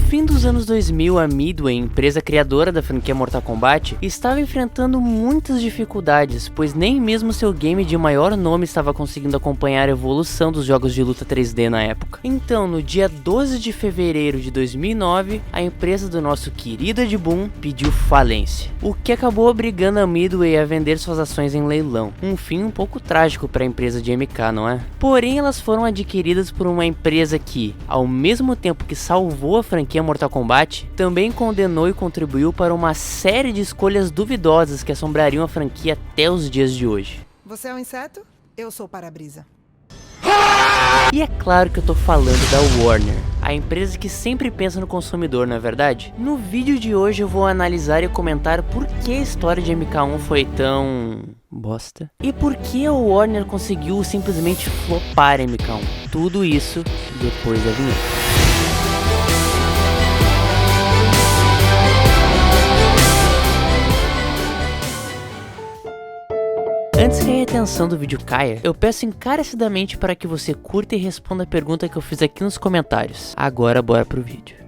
fim dos anos 2000, a Midway, empresa criadora da franquia Mortal Kombat, estava enfrentando muitas dificuldades, pois nem mesmo seu game de maior nome estava conseguindo acompanhar a evolução dos jogos de luta 3D na época. Então, no dia 12 de fevereiro de 2009, a empresa do nosso querido Ed Boon pediu falência, o que acabou obrigando a Midway a vender suas ações em leilão. Um fim um pouco trágico para a empresa de MK, não é? Porém, elas foram adquiridas por uma empresa que, ao mesmo tempo que salvou a franquia Mortal Kombat, também condenou e contribuiu para uma série de escolhas duvidosas que assombrariam a franquia até os dias de hoje. Você é um inseto? Eu sou o para-brisa. E é claro que eu tô falando da Warner, a empresa que sempre pensa no consumidor, não é verdade? No vídeo de hoje eu vou analisar e comentar por que a história de MK1 foi tão... bosta. E por que a Warner conseguiu simplesmente flopar MK1. Tudo isso depois da vinheta. Antes que a retenção do vídeo caia, eu peço encarecidamente para que você curta e responda a pergunta que eu fiz aqui nos comentários. Agora bora pro vídeo.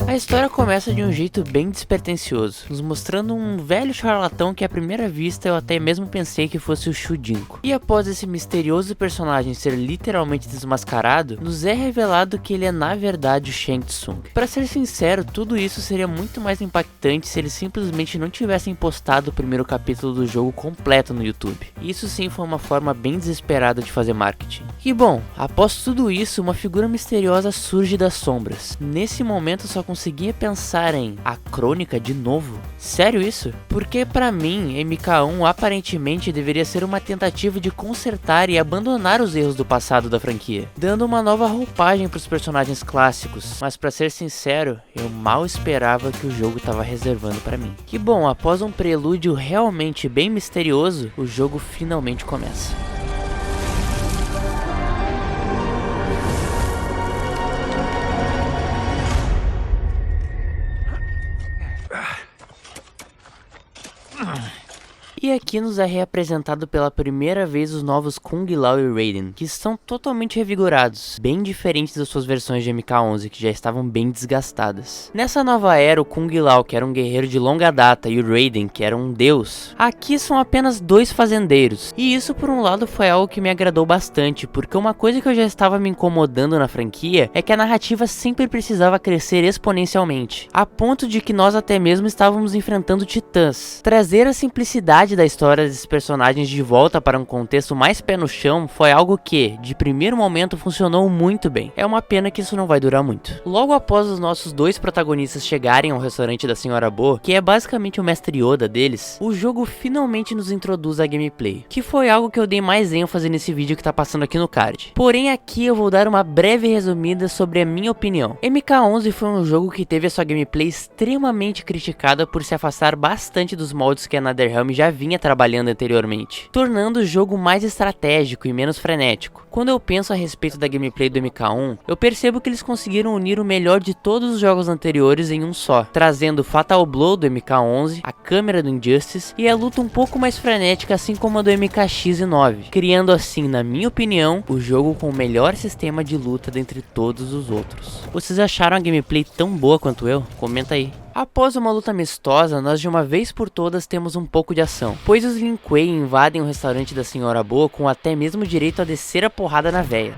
A história começa de um jeito bem despretensioso, nos mostrando um velho charlatão que à primeira vista eu até mesmo pensei que fosse o Shujinko. E após esse misterioso personagem ser literalmente desmascarado, nos é revelado que ele é na verdade o Shang Tsung. Pra ser sincero, tudo isso seria muito mais impactante se eles simplesmente não tivessem postado o primeiro capítulo do jogo completo no YouTube. Isso sim foi uma forma bem desesperada de fazer marketing. E bom, após tudo isso, uma figura misteriosa surge das sombras. Nesse momento eu só conseguia pensar em a crônica de novo? Sério isso? Porque pra mim, MK1 aparentemente deveria ser uma tentativa de consertar e abandonar os erros do passado da franquia, dando uma nova roupagem pros personagens clássicos, mas pra ser sincero, eu mal esperava que o jogo tava reservando pra mim. Que bom, após um prelúdio realmente bem misterioso, o jogo finalmente começa. E aqui nos é reapresentado pela primeira vez os novos Kung Lao e Raiden, que estão totalmente revigorados, bem diferentes das suas versões de MK11, que já estavam bem desgastadas. Nessa nova era, o Kung Lao, que era um guerreiro de longa data, e o Raiden, que era um deus, aqui são apenas dois fazendeiros. E isso por um lado foi algo que me agradou bastante, porque uma coisa que eu já estava me incomodando na franquia é que a narrativa sempre precisava crescer exponencialmente, a ponto de que nós até mesmo estávamos enfrentando titãs. Trazer a simplicidade da história desses personagens de volta para um contexto mais pé no chão foi algo que, de primeiro momento, funcionou muito bem. É uma pena que isso não vai durar muito. Logo após os nossos dois protagonistas chegarem ao restaurante da Sra. Bo, que é basicamente o mestre Yoda deles, o jogo finalmente nos introduz a gameplay, que foi algo que eu dei mais ênfase nesse vídeo que tá passando aqui no card. Porém aqui eu vou dar uma breve resumida sobre a minha opinião. MK11 foi um jogo que teve a sua gameplay extremamente criticada por se afastar bastante dos moldes que a NetherRealm já vinha trabalhando anteriormente, tornando o jogo mais estratégico e menos frenético. Quando eu penso a respeito da gameplay do MK1, eu percebo que eles conseguiram unir o melhor de todos os jogos anteriores em um só, trazendo o Fatal Blow do MK11, a câmera do Injustice e a luta um pouco mais frenética, assim como a do MKX9, criando assim, na minha opinião, o jogo com o melhor sistema de luta dentre todos os outros. Vocês acharam a gameplay tão boa quanto eu? Comenta aí. Após uma luta amistosa, nós de uma vez por todas temos um pouco de ação, pois os Lin Kuei invadem o restaurante da Sra. Bo com até mesmo direito a descer a porrada na véia.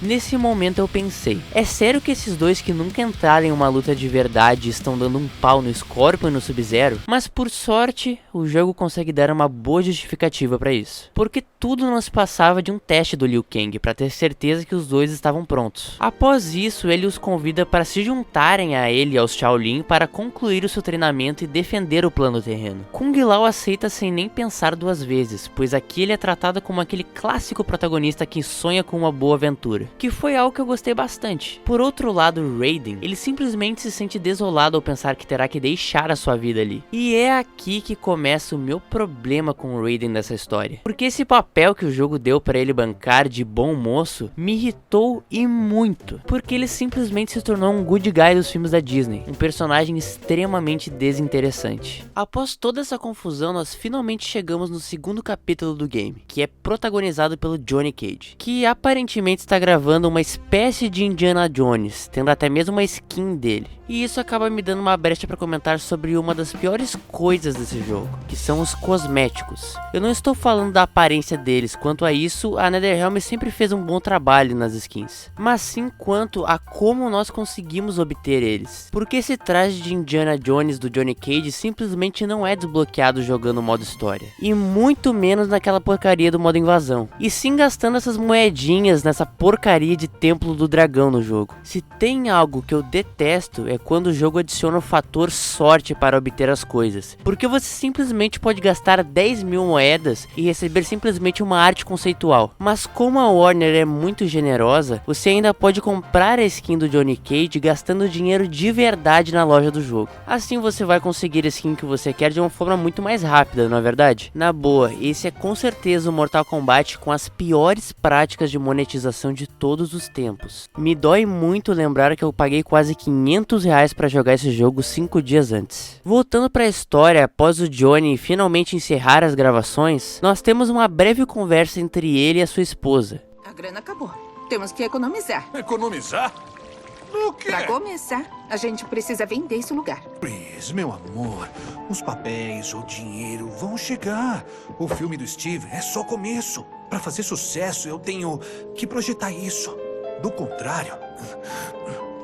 Nesse momento eu pensei, é sério que esses dois que nunca entraram em uma luta de verdade estão dando um pau no Scorpion e no Sub-Zero? Mas por sorte, o jogo consegue dar uma boa justificativa pra isso, porque tudo não se passava de um teste do Liu Kang pra ter certeza que os dois estavam prontos. Após isso, ele os convida para se juntarem a ele e aos Shaolin para concluir o seu treinamento e defender o plano terreno. Kung Lao aceita sem nem pensar duas vezes, pois aqui ele é tratado como aquele clássico protagonista que sonha com uma boa aventura. que foi algo que eu gostei bastante. Por outro lado, Raiden, ele simplesmente se sente desolado ao pensar que terá que deixar a sua vida ali. E é aqui que começa o meu problema com o Raiden nessa história, porque esse papel que o jogo deu para ele bancar de bom moço me irritou e muito, porque ele simplesmente se tornou um good guy dos filmes da Disney, um personagem extremamente desinteressante. Após toda essa confusão, nós finalmente chegamos no segundo capítulo do game, que é protagonizado pelo Johnny Cage, que aparentemente está gravando uma espécie de Indiana Jones, tendo até mesmo uma skin dele. E isso acaba me dando uma brecha para comentar sobre uma das piores coisas desse jogo, que são os cosméticos. Eu não estou falando da aparência deles, quanto a isso, a NetherRealm sempre fez um bom trabalho nas skins, mas sim quanto a como nós conseguimos obter eles. Porque esse traje de Indiana Jones do Johnny Cage simplesmente não é desbloqueado jogando o modo história, e muito menos naquela porcaria do modo invasão, e sim gastando essas moedinhas nessa porcaria de templo do dragão no jogo. Se tem algo que eu detesto é quando o jogo adiciona o fator sorte para obter as coisas, porque você simplesmente pode gastar 10 mil moedas e receber simplesmente uma arte conceitual, mas como a Warner é muito generosa, você ainda pode comprar a skin do Johnny Cage gastando dinheiro de verdade na loja do jogo. Assim você vai conseguir a skin que você quer de uma forma muito mais rápida, não é verdade? Na boa, esse é com certeza o Mortal Kombat com as piores práticas de monetização de todos os tempos. Me dói muito lembrar que eu paguei quase 500 reais para jogar esse jogo 5 dias antes. Voltando para a história, após o Johnny finalmente encerrar as gravações, nós temos uma breve conversa entre ele e a sua esposa. A grana acabou. Temos que economizar. Economizar? No quê? Pra começar, a gente precisa vender esse lugar. Chris, meu amor, os papéis, o dinheiro vão chegar. O filme do Steve é só começo. Pra fazer sucesso, eu tenho que projetar isso. Do contrário,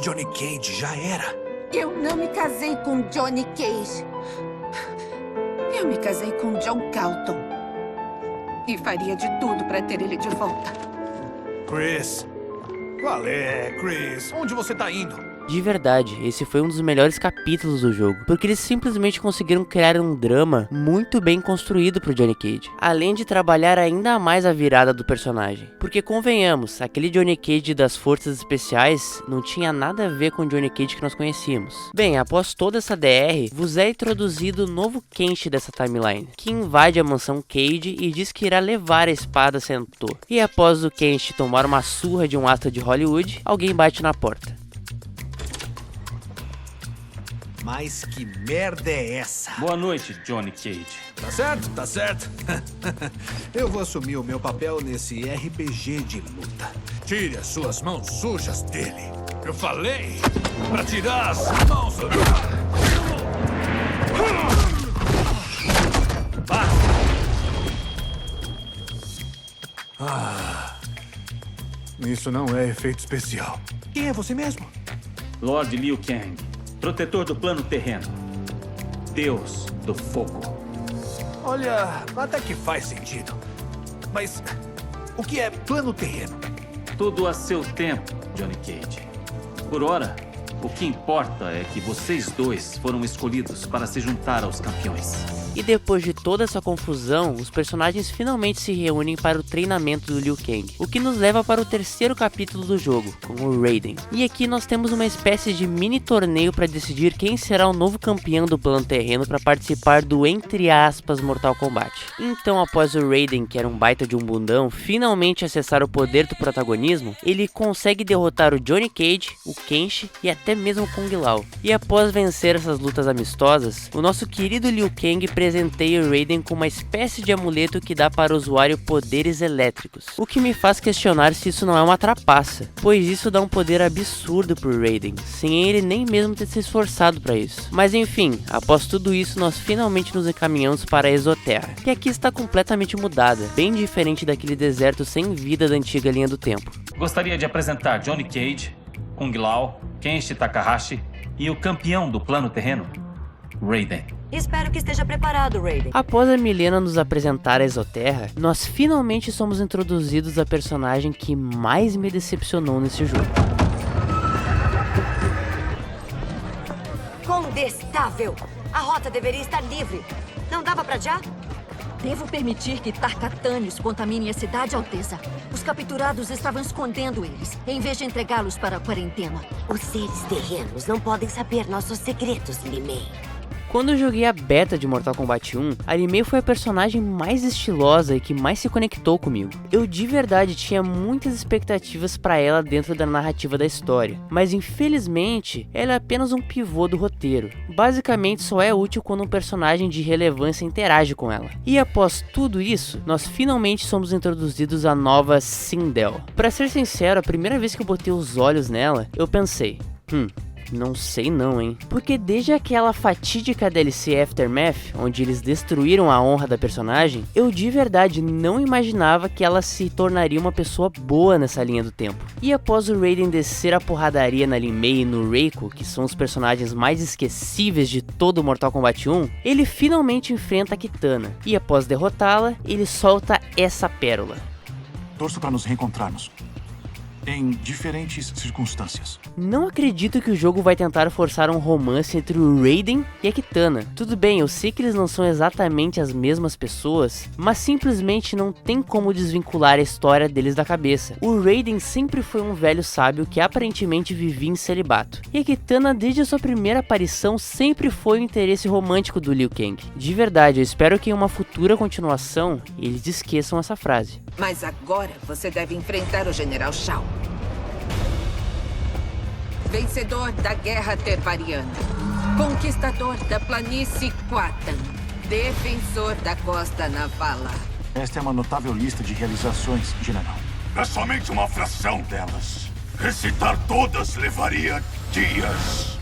Johnny Cage já era. Eu não me casei com Johnny Cage. Eu me casei com John Calton. E faria de tudo pra ter ele de volta. Chris, qual é, Chris? Onde você tá indo? De verdade, esse foi um dos melhores capítulos do jogo, porque eles simplesmente conseguiram criar um drama muito bem construído pro Johnny Cage, além de trabalhar ainda mais a virada do personagem. Porque convenhamos, aquele Johnny Cage das forças especiais não tinha nada a ver com o Johnny Cage que nós conhecíamos. Bem, após toda essa DR, vos é introduzido o novo Kenshi dessa timeline, que invade a mansão Cage e diz que irá levar a espada Sento. E após o Kenshi tomar uma surra de um astro de Hollywood, alguém bate na porta. Mas que merda é essa? Boa noite, Johnny Cage. Tá certo, tá certo. Eu vou assumir o meu papel nesse RPG de luta. Tire as suas mãos sujas dele. Eu falei pra tirar as mãos. Isso não é efeito especial. Quem é você mesmo? Lord Liu Kang, protetor do plano terreno. Deus do fogo. Olha, até que faz sentido. Mas o que é plano terreno? Tudo a seu tempo, Johnny Cage. Por ora, o que importa é que vocês dois foram escolhidos para se juntar aos campeões. E depois de toda essa confusão, os personagens finalmente se reúnem para o treinamento do Liu Kang, o que nos leva para o terceiro capítulo do jogo, com o Raiden. E aqui nós temos uma espécie de mini torneio para decidir quem será o novo campeão do plano terreno para participar do, entre aspas, Mortal Kombat. Então, após o Raiden, que era um baita de um bundão, finalmente acessar o poder do protagonismo, ele consegue derrotar o Johnny Cage, o Kenshi e até mesmo o Kung Lao. E após vencer essas lutas amistosas, o nosso querido Liu Kang presenteia o Raiden com uma espécie de amuleto que dá para o usuário poderes elétricos, o que me faz questionar se isso não é uma trapaça, pois isso dá um poder absurdo pro Raiden, sem ele nem mesmo ter se esforçado para isso. Mas enfim, após tudo isso nós finalmente nos encaminhamos para a Exoterra, que aqui está completamente mudada, bem diferente daquele deserto sem vida da antiga linha do tempo. Gostaria de apresentar Johnny Cage, Kung Lao, Kenshi Takahashi e o campeão do plano terreno, Raiden. Espero que esteja preparado, Raiden. Após a Milena nos apresentar a Exoterra, nós finalmente somos introduzidos à personagem que mais me decepcionou nesse jogo. Condestável! A rota deveria estar livre. Não dava pra já? devo permitir que Tarkatânios contamine a cidade, Alteza. Os capturados estavam escondendo eles, em vez de entregá-los para a quarentena. Os seres terrenos não podem saber nossos segredos, Limei. Quando eu joguei a beta de Mortal Kombat 1, a Li Mei foi a personagem mais estilosa e que mais se conectou comigo. Eu de verdade tinha muitas expectativas pra ela dentro da narrativa da história, mas infelizmente ela é apenas um pivô do roteiro. Basicamente só é útil quando um personagem de relevância interage com ela. E após tudo isso, nós finalmente somos introduzidos à nova Sindel. Pra ser sincero, a primeira vez que eu botei os olhos nela, eu pensei, não sei não, hein? Porque desde aquela fatídica DLC Aftermath, onde eles destruíram a honra da personagem, eu de verdade não imaginava que ela se tornaria uma pessoa boa nessa linha do tempo. E após o Raiden descer a porradaria na Li Mei e no Reiko, que são os personagens mais esquecíveis de todo o Mortal Kombat 1, ele finalmente enfrenta a Kitana. E após derrotá-la, ele solta essa pérola. Torço para nos reencontrarmos. Em diferentes circunstâncias. Não acredito que o jogo vai tentar forçar um romance entre o Raiden e a Kitana. Tudo bem, eu sei que eles não são exatamente as mesmas pessoas, mas simplesmente não tem como desvincular a história deles da cabeça. O Raiden sempre foi um velho sábio que aparentemente vivia em celibato. E a Kitana, desde a sua primeira aparição, sempre foi o interesse romântico do Liu Kang. De verdade, eu espero que em uma futura continuação, eles esqueçam essa frase. Mas agora você deve enfrentar o General Shao. Vencedor da Guerra Tervariana. Conquistador da Planície Quatan. Defensor da Costa Navala. Esta é uma notável lista de realizações, General. É somente uma fração delas. Recitar todas levaria dias.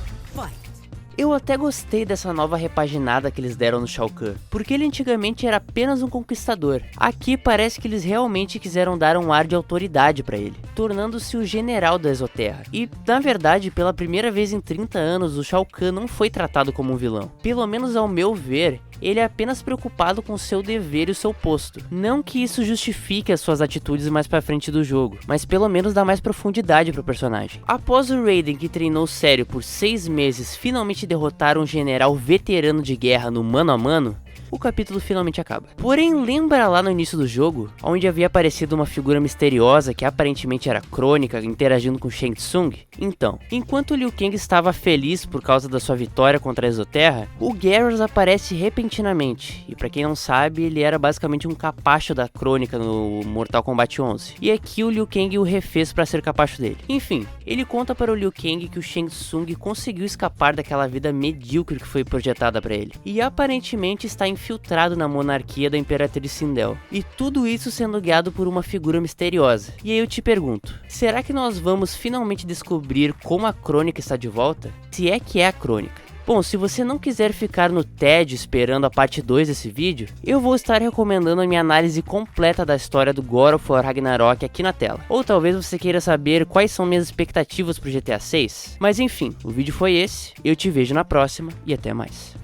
Eu até gostei dessa nova repaginada que eles deram no Shao Kahn, porque ele antigamente era apenas um conquistador. Aqui parece que eles realmente quiseram dar um ar de autoridade pra ele, tornando-se o general da Exoterra. E, na verdade, pela primeira vez em 30 anos, o Shao Kahn não foi tratado como um vilão. Pelo menos ao meu ver, ele é apenas preocupado com seu dever e o seu posto. Não que isso justifique as suas atitudes mais pra frente do jogo, mas pelo menos dá mais profundidade pro personagem. Após o Raiden, que treinou sério por 6 meses, finalmente derrotar um general veterano de guerra no mano a mano, o capítulo finalmente acaba. Porém, lembra lá no início do jogo, onde havia aparecido uma figura misteriosa que aparentemente era Crônica, interagindo com Shang Tsung? Então, enquanto Liu Kang estava feliz por causa da sua vitória contra a Exoterra, o Garrus aparece repentinamente, e pra quem não sabe, ele era basicamente um capacho da Crônica no Mortal Kombat 11, e aqui o Liu Kang o refez pra ser capacho dele. Enfim, ele conta para o Liu Kang que o Shang Tsung conseguiu escapar daquela vida medíocre que foi projetada pra ele, e aparentemente está infiltrado na monarquia da Imperatriz Sindel. E tudo isso sendo guiado por uma figura misteriosa. E aí eu te pergunto, será que nós vamos finalmente descobrir como a Crônica está de volta? Se é que é a Crônica. Bom, se você não quiser ficar no tédio esperando a parte 2 desse vídeo, eu vou estar recomendando a minha análise completa da história do God of War Ragnarok aqui na tela. Ou talvez você queira saber quais são minhas expectativas pro GTA 6. Mas enfim, o vídeo foi esse, eu te vejo na próxima e até mais.